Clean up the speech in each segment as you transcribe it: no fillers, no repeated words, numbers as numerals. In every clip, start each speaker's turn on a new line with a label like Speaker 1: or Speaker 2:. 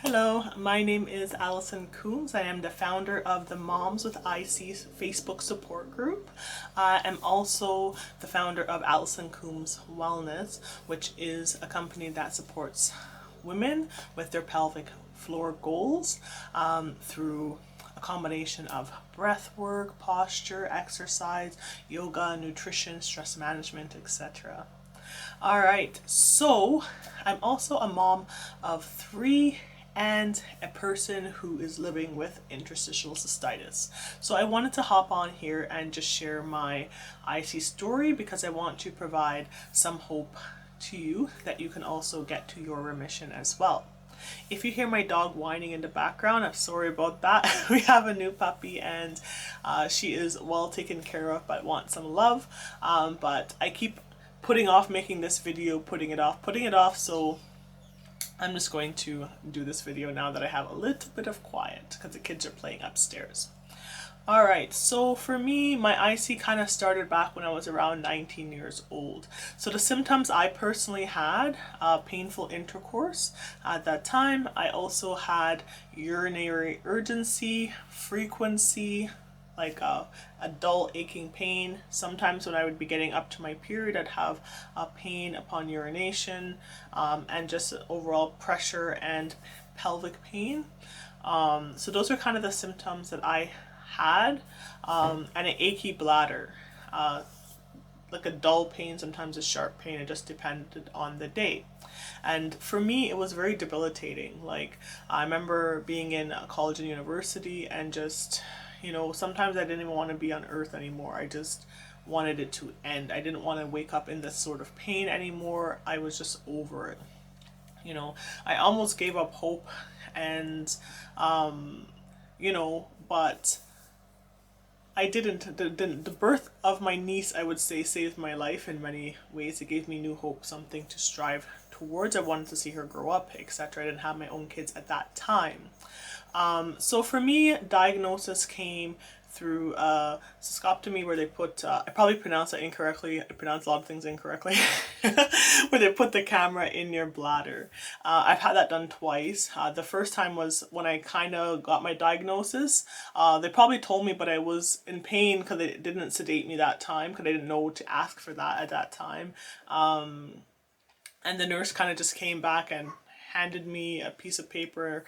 Speaker 1: Hello, my name is Alison Coombs. I am the founder of the Moms with IC Facebook support group. I am also the founder of Alison Coombs Wellness, which is a company that supports women with their pelvic floor goals through a combination of breath work, posture, exercise, yoga, nutrition, stress management, etc. All right, so I'm also a mom of three and a person who is living with interstitial cystitis. So I wanted to hop on here and just share my IC story because I want to provide some hope to you that you can also get to your remission as well. If you hear my dog whining in the background, I'm sorry about that. We have a new puppy and she is well taken care of but wants some love. But I keep putting off making this video, putting it off, so I'm just going to do this video now that I have a little bit of quiet because the kids are playing upstairs. Alright, so for me, my IC kind of started back when I was around 19 years old. So the symptoms I personally had, painful intercourse at that time. I also had urinary urgency, frequency, like a dull aching pain. Sometimes when I would be getting up to my period, I'd have a pain upon urination, and just overall pressure and pelvic pain. So those are kind of the symptoms that I had, and an achy bladder, like a dull pain, sometimes a sharp pain. It just depended on the day. And for me, it was very debilitating. Like, I remember being in college and university and just, sometimes I didn't even want to be on earth anymore. I just wanted it to end. I didn't want to wake up in this sort of pain anymore. I was just over it. I almost gave up hope and, but I didn't. The birth of my niece, I would say, saved my life in many ways. It gave me new hope, something to strive towards. I wanted to see her grow up, etc. I didn't have my own kids at that time. So for me, diagnosis came through cystectomy, where they put, I probably pronounced that incorrectly, I pronounce a lot of things incorrectly, where they put the camera in your bladder. I've had that done twice. The first time was when I kind of got my diagnosis. They probably told me, but I was in pain because they didn't sedate me that time, because I didn't know to ask for that at that time. And the nurse kind of just came back and handed me a piece of paper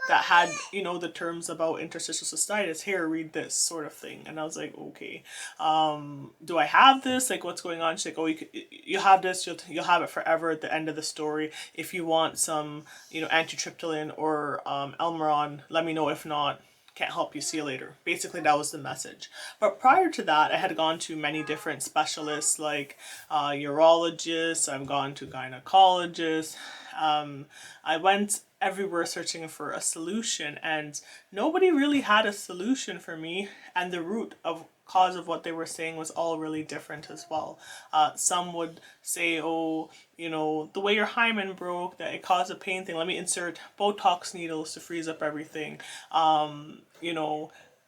Speaker 1: that had, the terms about interstitial cystitis. Here, read this, sort of thing. And I was like, okay, do I have this? Like, what's going on? She's like, oh, you have this, you'll have it forever at the end of the story. If you want some, antitryptyline or Elmeron, let me know. If not, can't help you, see you later. Basically, that was the message. But prior to that, I had gone to many different specialists, like urologists. I've gone to gynecologists. I went everywhere searching for a solution, and nobody really had a solution for me, and the root of cause of what they were saying was all really different as well. Some would say, oh, the way your hymen broke, that it caused a pain thing, let me insert Botox needles to freeze up everything.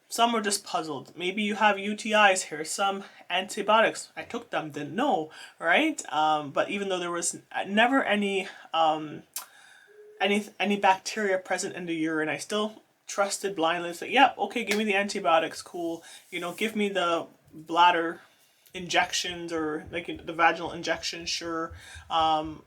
Speaker 1: Some were just puzzled. Maybe you have UTIs here. Some antibiotics, I took them, didn't know, right? But even though there was never any bacteria present in the urine, I still trusted blindly. It's like, yeah, okay, give me the antibiotics, cool. Give me the bladder injections, or like the vaginal injections, sure.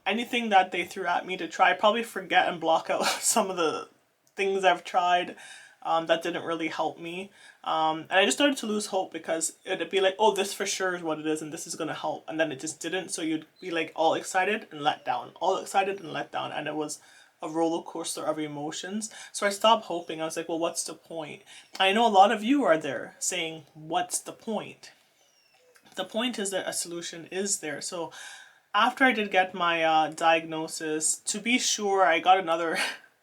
Speaker 1: Anything that they threw at me to try, probably forget and block out some of the things I've tried that didn't really help me. And I just started to lose hope, because it'd be like, oh, this for sure is what it is and this is going to help. And then it just didn't. So you'd be like all excited and let down, all excited and let down. And it was a roller coaster of emotions. So I stopped hoping. I was like, well, what's the point? I know a lot of you are there saying, what's the point? The point is that a solution is there. So after I did get my diagnosis, to be sure, I got another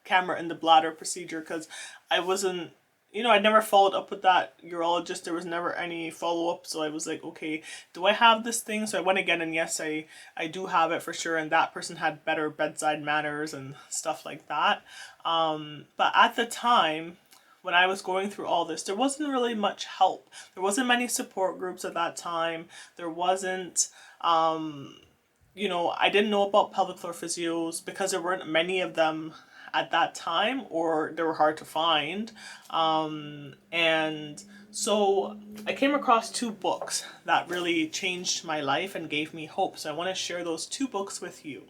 Speaker 1: camera in the bladder procedure, because I wasn't, I never followed up with that urologist. There was never any follow-up. So I was like, okay, do I have this thing? So I went again, and yes, I do have it for sure. And that person had better bedside manners and stuff like that. But at the time, when I was going through all this, there wasn't really much help. There wasn't many support groups at that time. There wasn't, I didn't know about pelvic floor physios, because there weren't many of them at that time, or they were hard to find. And so I came across 2 books that really changed my life and gave me hope. So I want to share those 2 books with you.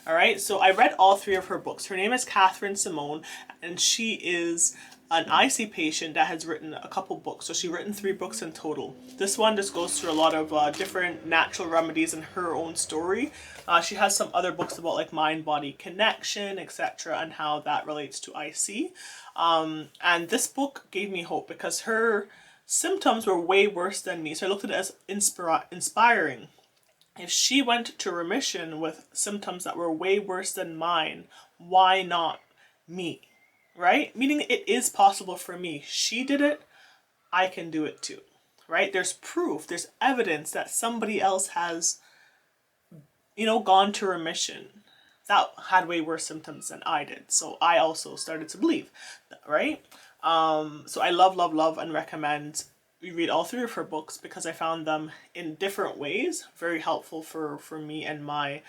Speaker 1: All right, so I read all 3 of her books. Her name is Simone, and she is an IC patient that has written a couple books. So she's written 3 books in total. This one just goes through a lot of different natural remedies in her own story. She has some other books about like mind-body connection, etc., and how that relates to IC. And this book gave me hope because her symptoms were way worse than me. So I looked at it as inspiring. If she went to remission with symptoms that were way worse than mine, why not me? Right? Meaning it is possible for me. She did it, I can do it too. Right? There's proof, there's evidence that somebody else has, gone to remission that had way worse symptoms than I did. So I also started to believe, right? So I love and recommend you read all 3 of her books because I found them in different ways very helpful for me and my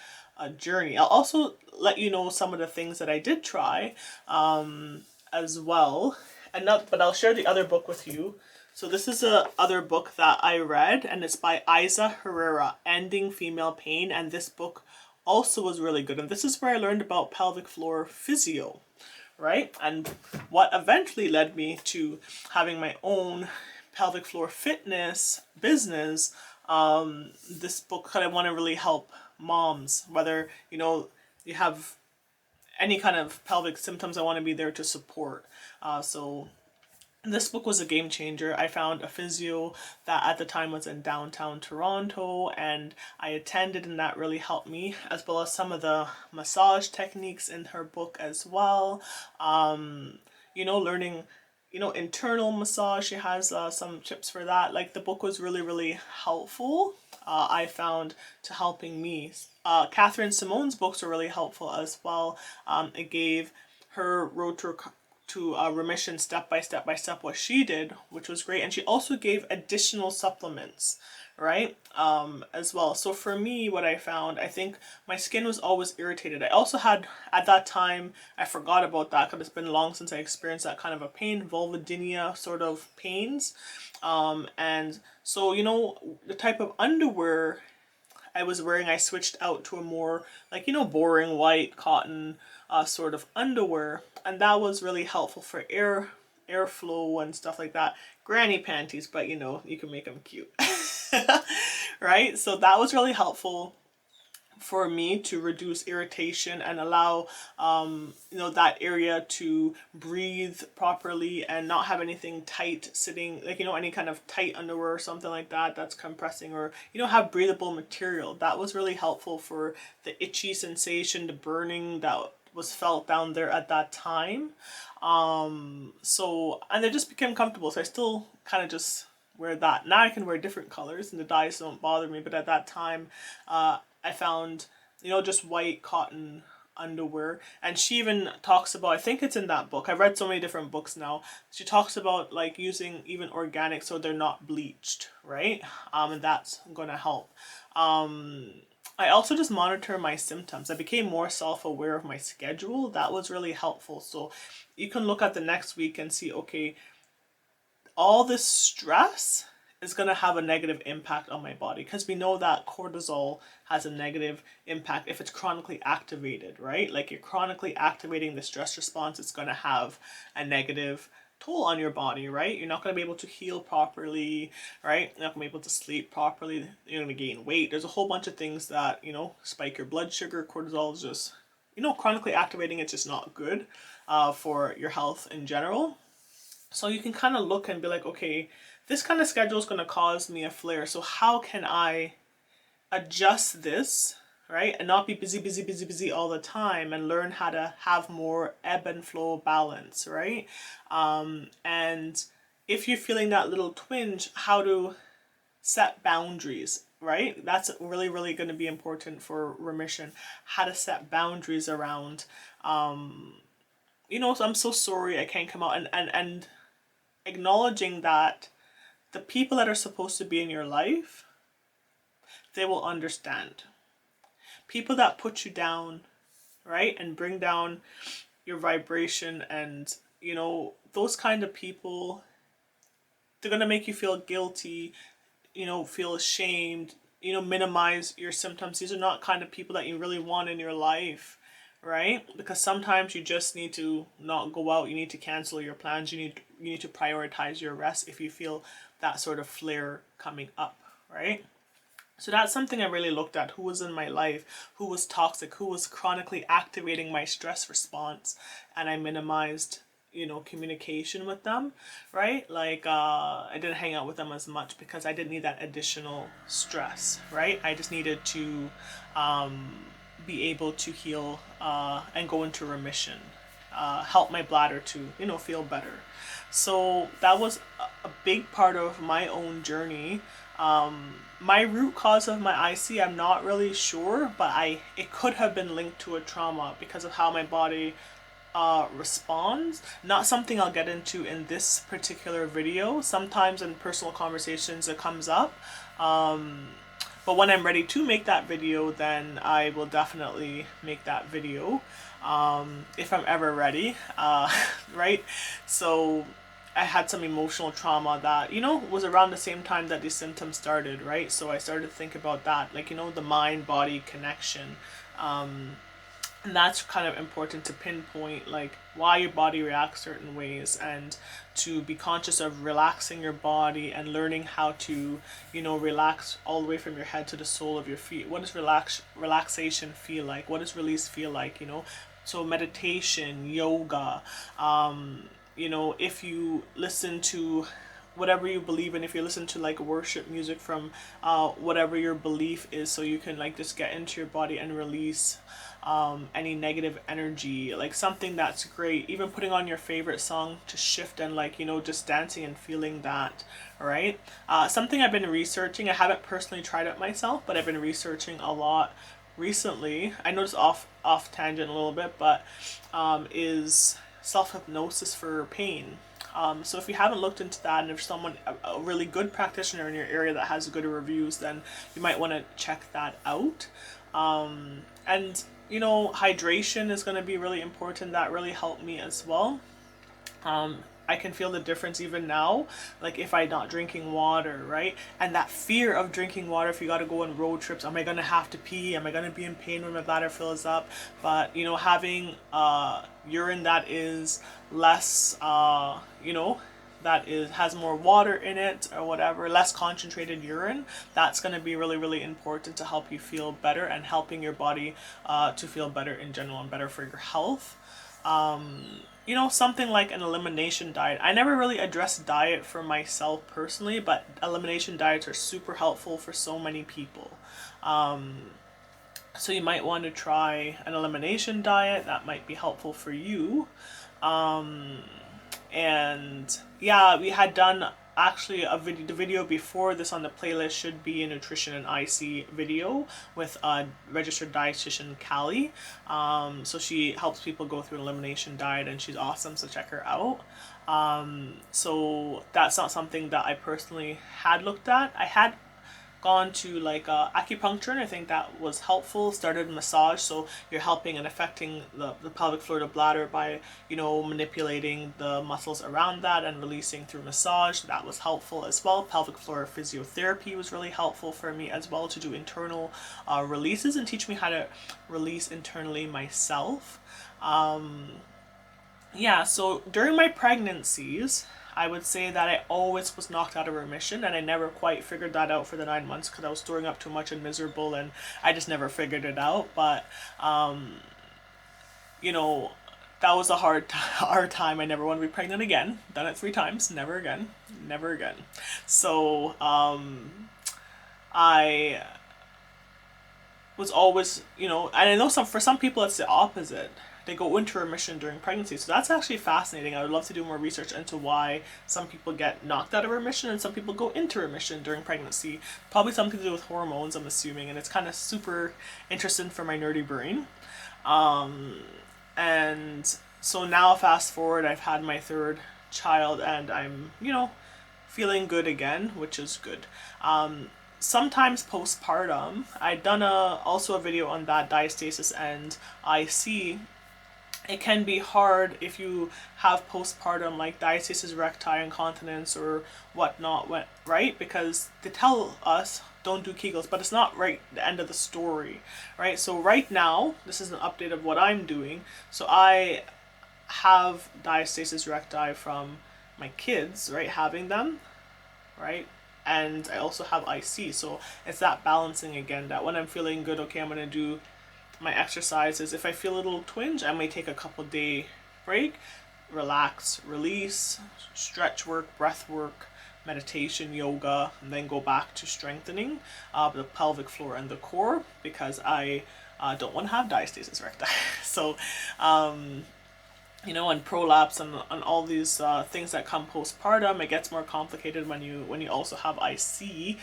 Speaker 1: journey. I'll also let you know some of the things that I did try as well, but I'll share the other book with you. So this is a other book that I read, and it's by Isa Herrera, Ending Female Pain, and this book also was really good. And this is where I learned about pelvic floor physio, right? And what eventually led me to having my own pelvic floor fitness business. This book, I want to really help moms, whether you have any kind of pelvic symptoms. I want to be there to support. So this book was a game changer. I found a physio that at the time was in downtown Toronto, and I attended, and that really helped me, as well as some of the massage techniques in her book as well. Learning internal massage. She has some tips for that. Like, the book was really helpful, I found, to helping me. Simone's books were really helpful as well. It gave her road to remission step by step what she did, which was great. And she also gave additional supplements, right, as well. So for me, what I found, I think my skin was always irritated. I also had, at that time, I forgot about that because it's been long since I experienced that kind of a pain, vulvodynia sort of pains. And so, the type of underwear I was wearing, I switched out to a more boring white cotton sort of underwear, and that was really helpful for airflow and stuff like that. Granny panties, but you can make them cute. Right? So that was really helpful for me to reduce irritation and allow that area to breathe properly and not have anything tight sitting, any kind of tight underwear or something like that that's compressing, or have breathable material. That was really helpful for the itchy sensation, the burning that was felt down there at that time. So, and it just became comfortable, so I still kind of just wear that. Now I can wear different colors and the dyes don't bother me, but at that time I found just white cotton underwear. And she even talks about, I think it's in that book, I've read so many different books now, she talks about using even organic so they're not bleached, right? And that's gonna help. I also just monitor my symptoms. I became more self-aware of my schedule. That was really helpful. So you can look at the next week and see, okay, all this stress is going to have a negative impact on my body, because we know that cortisol has a negative impact if it's chronically activated, right? Like, you're chronically activating the stress response, it's going to have a negative toll on your body, right? You're not going to be able to heal properly, right? You're not going to be able to sleep properly. You're going to gain weight. There's a whole bunch of things that, spike your blood sugar. Cortisol is just, chronically activating. It's just not good for your health in general. So you can kind of look and be like, okay, this kind of schedule is going to cause me a flare. So how can I adjust this, right? And not be busy all the time, and learn how to have more ebb and flow balance, right? And if you're feeling that little twinge, how to set boundaries, right? That's really going to be important for remission. How to set boundaries around, so I'm so sorry I can't come out, and acknowledging that the people that are supposed to be in your life, they will understand. People that put you down, right, and bring down your vibration, and you know, those kind of people, they're gonna make you feel guilty, you know, feel ashamed, you know, minimize your symptoms. These are not kind of people that you really want in your life, right? Because sometimes you just need to not go out. You need to cancel your plans. You need to prioritize your rest if you feel that sort of flare coming up, right? So that's something I really looked at. Who was in my life, who was toxic, who was chronically activating my stress response, and I minimized, you know, communication with them, right? Like I didn't hang out with them as much because I didn't need that additional stress, right? I just needed to be able to heal and go into remission, help my bladder to, you know, feel better. So that was a big part of my own journey. My root cause of my IC, I'm not really sure, but it could have been linked to a trauma because of how my body responds. Not something I'll get into in this particular video. Sometimes in personal conversations it comes up. But when I'm ready to make that video, then I will definitely make that video. If I'm ever ready, right? So I had some emotional trauma that, you know, was around the same time that these symptoms started, right? So I started to think about that, like, you know, the mind-body connection. And that's kind of important to pinpoint, like, why your body reacts certain ways, and to be conscious of relaxing your body and learning how to, you know, relax all the way from your head to the sole of your feet. What does relaxation feel like? What does release feel like, you know? So meditation, yoga, you know, if you listen to whatever you believe in, if you listen to like worship music from whatever your belief is, so you can like just get into your body and release any negative energy, like something that's great. Even putting on your favorite song to shift and, like, you know, just dancing and feeling that, right? Something I've been researching, I haven't personally tried it myself, but I've been researching a lot recently. I know it's off tangent a little bit, but is self-hypnosis for pain. So if you haven't looked into that, and if someone, a really good practitioner in your area that has good reviews, then you might want to check that out. And you know, hydration is going to be really important. That really helped me as well. I can feel the difference even now, like if I'm not drinking water, right? And that fear of drinking water, if you got to go on road trips, am I going to have to pee? Am I going to be in pain when my bladder fills up? But, you know, having urine that is less, you know, that has more water in it or whatever, less concentrated urine, that's going to be really, really important to help you feel better and helping your body to feel better in general and better for your health. You know, something like an elimination diet. I never really addressed diet for myself personally, but elimination diets are super helpful for so many people. So you might want to try an elimination diet. That might be helpful for you. And yeah, we had done actually the video before this on the playlist should be a nutrition and IC video with a registered dietitian, Callie. So she helps people go through an elimination diet, and she's awesome, so check her out. So that's not something that I personally had looked at. I had gone to like acupuncture, and I think that was helpful. Started massage, so you're helping and affecting the pelvic floor, the bladder, by, you know, manipulating the muscles around that and releasing through massage. That was helpful as well. Pelvic floor physiotherapy was really helpful for me as well, to do internal releases and teach me how to release internally myself. Yeah, so during my pregnancies, I would say that I always was knocked out of remission, and I never quite figured that out for the 9 months because I was storing up too much and miserable, and I just never figured it out. But you know, that was a hard time. I never want to be pregnant again. Done it 3 times. Never again. Never again. So I was always, you know, and I know for some people it's the opposite. They go into remission during pregnancy. So that's actually fascinating. I would love to do more research into why some people get knocked out of remission and some people go into remission during pregnancy. Probably something to do with hormones, I'm assuming, and it's kind of super interesting for my nerdy brain. And so now fast forward, I've had my 3rd child, and I'm, you know, feeling good again, which is good. Sometimes postpartum, I'd done also a video on that, diastasis and IC. it can be hard if you have postpartum like diastasis recti, incontinence, or whatnot, right? Because they tell us don't do Kegels, but it's not right the end of the story, right? So right now, this is an update of what I'm doing. So I have diastasis recti from my kids, right? Having them, right? And I also have IC, so it's that balancing again, that when I'm feeling good, okay, I'm gonna do my exercises. If I feel a little twinge, I may take a couple day break, relax, release, stretch work, breath work, meditation, yoga, and then go back to strengthening the pelvic floor and the core, because I don't want to have diastasis recti. So you know, and prolapse and all these things that come postpartum, it gets more complicated when you also have IC,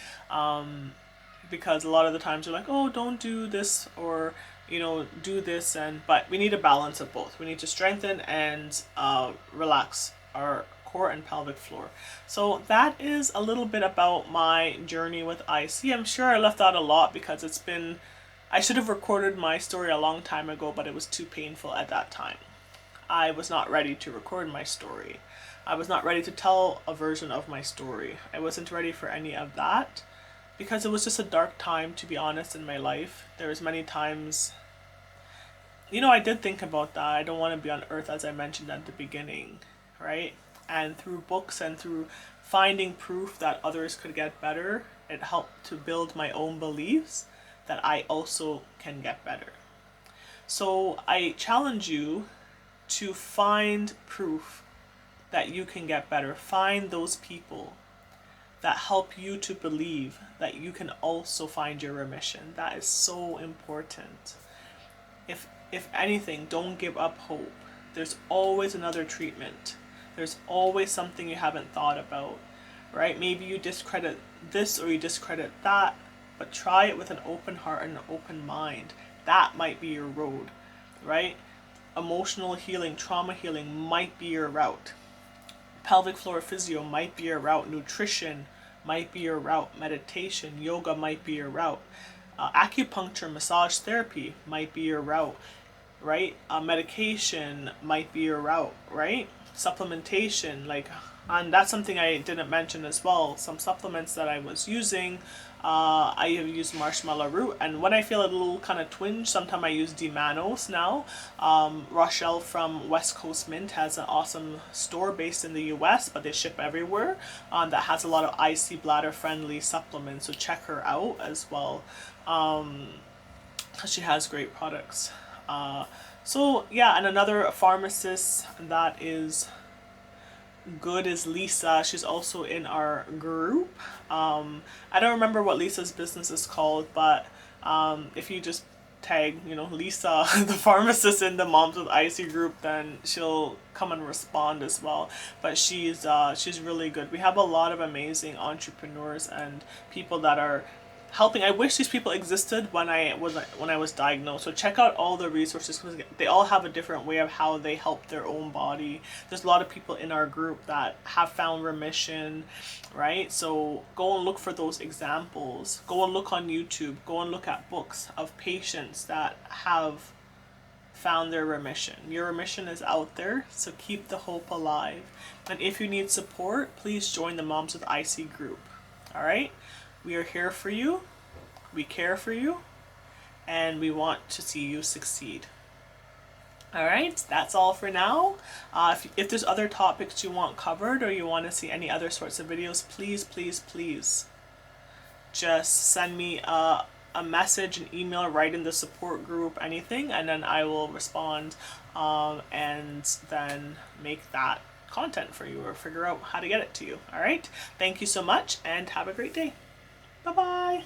Speaker 1: because a lot of the times you're like, oh, don't do this, or you know, do this, but we need a balance of both. We need to strengthen and relax our core and pelvic floor. So that is a little bit about my journey with IC. I'm sure I left out a lot because it's been, I should have recorded my story a long time ago, but it was too painful at that time. I was not ready to record my story. I was not ready to tell a version of my story. I wasn't ready for any of that because it was just a dark time, to be honest, in my life. There was many times, you know, I did think about that. I don't want to be on earth, as I mentioned at the beginning, right? And through books and through finding proof that others could get better, it helped to build my own beliefs that I also can get better. So I challenge you to find proof that you can get better. Find those people that help you to believe that you can also find your remission. That is so important. If anything, don't give up hope. There's always another treatment. There's always something you haven't thought about, right? Maybe you discredit this or you discredit that, but try it with an open heart and an open mind. That might be your road, right? Emotional healing, trauma healing might be your route. Pelvic floor physio might be your route. Nutrition might be your route. Meditation, yoga might be your route. Acupuncture, massage therapy might be your route, right? Medication might be your route, right? Supplementation, and that's something I didn't mention as well. Some supplements that I was using, I have used marshmallow root, and when I feel a little kind of twinge, sometimes I use D-mannose now. Rochelle from West Coast Mint has an awesome store based in the US, but they ship everywhere, that has a lot of IC bladder friendly supplements, so check her out as well, because she has great products. So yeah, and another pharmacist that is good is Lisa. She's also in our group. I don't remember what Lisa's business is called, but if you just tag, you know, Lisa, the pharmacist in the Moms with IC group, then she'll come and respond as well. But she's really good. We have a lot of amazing entrepreneurs and people that are helping. I wish these people existed when I was diagnosed. So check out all the resources, because they all have a different way of how they help their own body. There's a lot of people in our group that have found remission, right? So go and look for those examples. Go and look on YouTube. Go and look at books of patients that have found their remission. Your remission is out there, so keep the hope alive. And if you need support, please join the Moms with IC group. All right? We are here for you, we care for you, and we want to see you succeed. Alright, that's all for now. If there's other topics you want covered, or you want to see any other sorts of videos, please just send me a message, an email, write in the support group, anything, and then I will respond and then make that content for you, or figure out how to get it to you. Alright, thank you so much, and have a great day. Bye-bye.